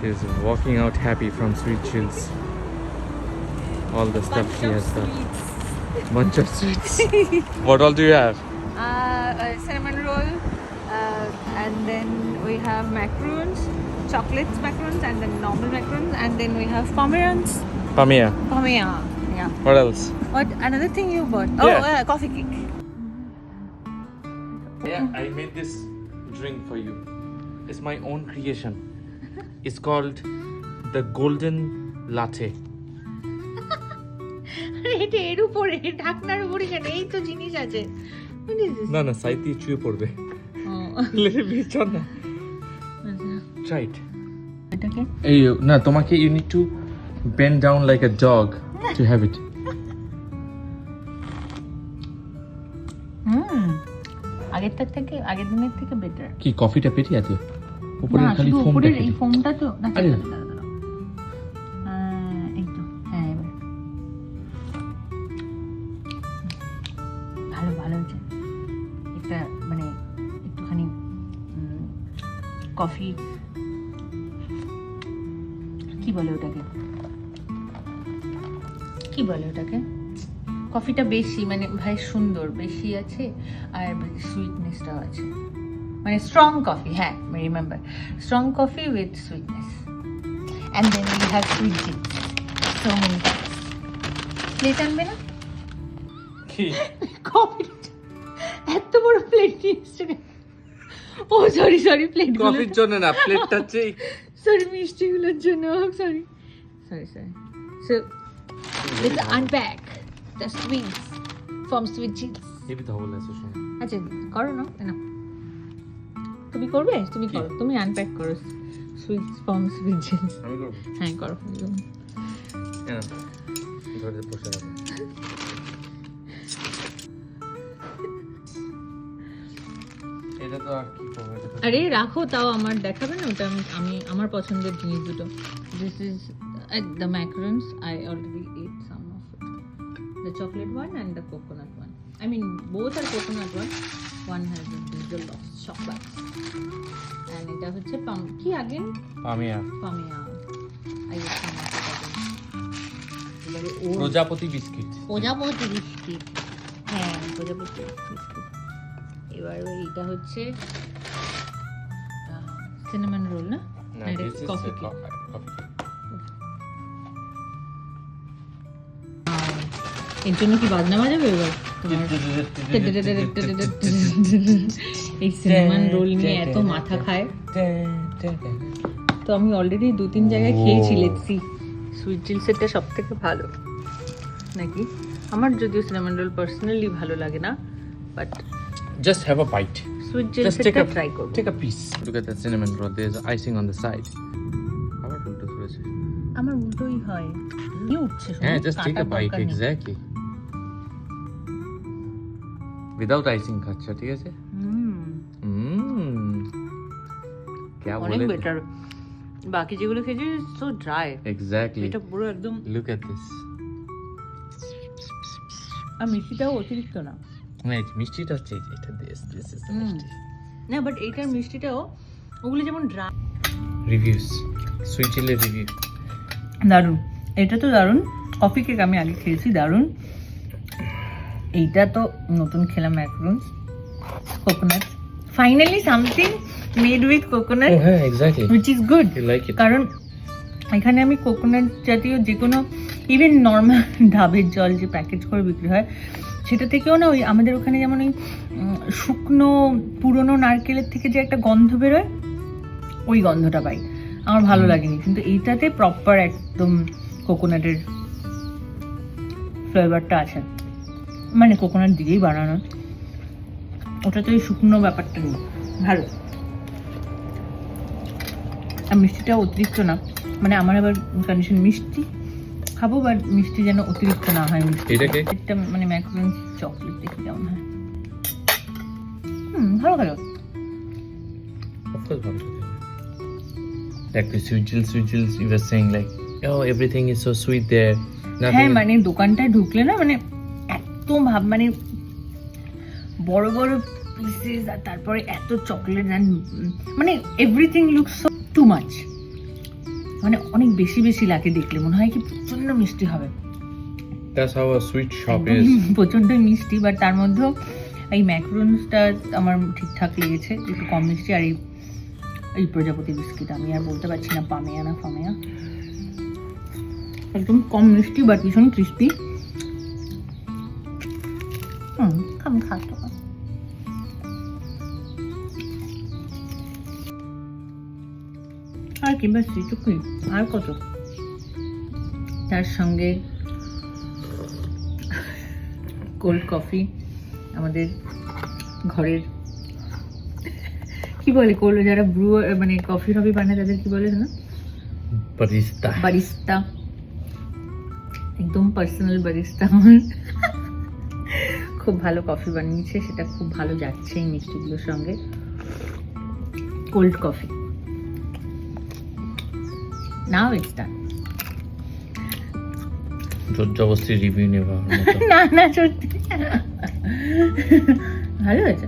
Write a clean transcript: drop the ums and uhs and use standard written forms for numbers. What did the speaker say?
Is walking out happy from Sweet Chills. All the stuff she has done. Bunch of sweets. What all do you have? Cinnamon roll, and then we have macaroons, chocolates macaroons, and then normal macaroons, and then we have pomerans. Pamia. Pomea, yeah. What else? What another thing you bought? Yeah. Oh, coffee cake. Yeah, I made this drink for you. It's my own creation. It's called the Golden Latte. এটা এর উপরে ঢাকনার উপরে কেন এই তো জিনিস আছে What is this? না না সাইড দিয়ে চুয়ে পড়বে Oh. লেটে বিচন না ট্রাই ইট এটাকে এই না তোমাকে you need to bend down like a dog to have it. আগের দিনের থেকে বেটার কি কফিটা পেটি আছে উপরে খালি ফোমটা এই ফোমটা তো না আরে। এই তো হ্যাঁ এবার ভালো ভালো হচ্ছে একটা মানে একটুখানি কফি কি বলে ওটাকে কফিটা বেশি মানে ভাই সুন্দর বেশি আছে আর সুইটনেসটাও আছে মানে স্ট্রং কফি হ্যাঁ remember strong coffee with sweetness and then we have sweet chips so many plate আনবে না কি কফি এত বড় প্লেট নিয়ে এসছে ও সরি প্লেট কফির জন্য না প্লেটটা হচ্ছে সরি মিষ্টিগুলোর জন্য sorry so let's unpack the sweets from Sweet Chills. Heavy ধবল আছে শোনো আচ্ছা করো না তুমি করবে তুমি করো তুমি আনপ্যাক করো সুইটস ফ্রম Sweet Chills আমি করব হ্যাঁ করো কেন ধরে বসে রাখো এটা তো আর কি করব এটা তো আরে রাখো তাও আমার দেখাবে না ওটা আমি আমার পছন্দের জিনিস দুটো this is the macarons I already ate some of it the chocolate one and the coconut one I mean both are coconut one has a diesel of chocolate and এটা হচ্ছে কি again পামিয়া পামিয়া I ate some of it again প্রজাপতি biscuit প্রজাপতি biscuit হ্যাঁ প্রজাপতি biscuit এবার এইটা হচ্ছে সিনামন রোল না না এটা দিস ইজ কফি কফি এর জন্য কি বাজনা বাজাবে এবার এই সিনামন রোল নিয়ে এত মাথা খায় তো আমি অলরেডি 2-3 জায়গায় খেয়েছি লেটসি সুইট চিলসেরটা সব থেকে ভালো নাকি আমার যদিও সিনামন রোল পার্সোনালি ভালো লাগে না but just have a bite sweet just চিলসেরটা ট্রাই করব take a piece look at that cinnamon roll there's icing on the side আবার উল্টো ধরেছে আমার উল্টোই হয় কি উঠছে হ্যাঁ just take a bite exactly without icing খাচ্ছা ঠিক আছে क्या অনেক बोले বেটার বাকি যেগুলো খেয়েছি সো ড্রাই exactly এটা পুরো একদম look at this আর মিষ্টিটাও অতিরিক্ত না wait মিষ্টিটা হচ্ছে এটা this is the মিষ্টি না বাট এইটার মিষ্টিটাও ওগুলো যেমন dry reviews sweet chili review দারুণ এটা তো দারুণ কফি কেক আমি আগে খেয়েছি দারুণ এইটা তো নতুন খেলাম এখন coconut finally something made with coconut oh yeah exactly which is good you like it কারণ এখানে আমি কোকোনাট জাতীয় যে কোনো ইভেন নর্মাল ডাবের জল যে প্যাকেজ করে বিক্রি হয় সেটা থেকেও না ওই আমাদের ওখানে যেমন ওই শুকনো পুরনো নারকেলের থেকে যে একটা গন্ধ বেরোয় ওই গন্ধটা পাই আমার ভালো লাগেনি কিন্তু এইটাতে প্রপার একদম কোকোনাটের ফ্লেভারটা আছে মানে কোকোনাট দিয়েই বানানো ওটাতে ওই শুকনো ব্যাপারটা নেই ভালো আর মিষ্টিটা অতিরিক্ত না মানে আমার আবার কন্ডিশন মিষ্টি খাবো বাট মিষ্টি যেন অতিরিক্ত না হয় মিষ্টি এটাকে একটা মানে ম্যাকারন চকলেট দেখে কেমন হয় ভালো ভালো of course ভালো like the sweet chills you were saying like oh everything is so sweet there হ্যাঁ মানে দোকানটায় ঢুকলে না মানে এত ভাব মানে বড় বড় পিসেস আর তারপরে এত চকলেট মানে everything looks so too much মানে অনেক বেশি বেশি লাগে, দেখলে মনে হয় কি প্রচন্ড মিষ্টি হবে। That's how a sweet shop একদম is. প্রচন্ডই মিষ্টি, বাট তার মধ্যেও এই ম্যাক্রোনসটা আমার ঠিকঠাক লেগেছে, একটু কম মিষ্টি। আর এই প্রজাপতি বিস্কিট আমি আর বলতে পারছি না পামেয়া না ফামেয়া, একদম কম মিষ্টি বাট ভীষণ ক্রিস্পি। আমি খাতো আর কি বাস এইটুকুই, আর কত। তার সঙ্গে কোল্ড কফি, আমাদের ঘরের কি বলে, কোল্ড যারা ব্রু মানে কফি টফি বানায় তাদের কি বলে না, Barista. বারিস্তা, একদম পার্সোনাল বারিস্তা। খুব ভালো কফি বানিয়েছে, সেটা খুব ভালো যাচ্ছে এই মিষ্টিগুলোর সঙ্গে। Cold coffee, now it's done. জোরজবস্তি রিভিউ নেওয়ার মতো। না না সত্যি ভালো হয়েছে।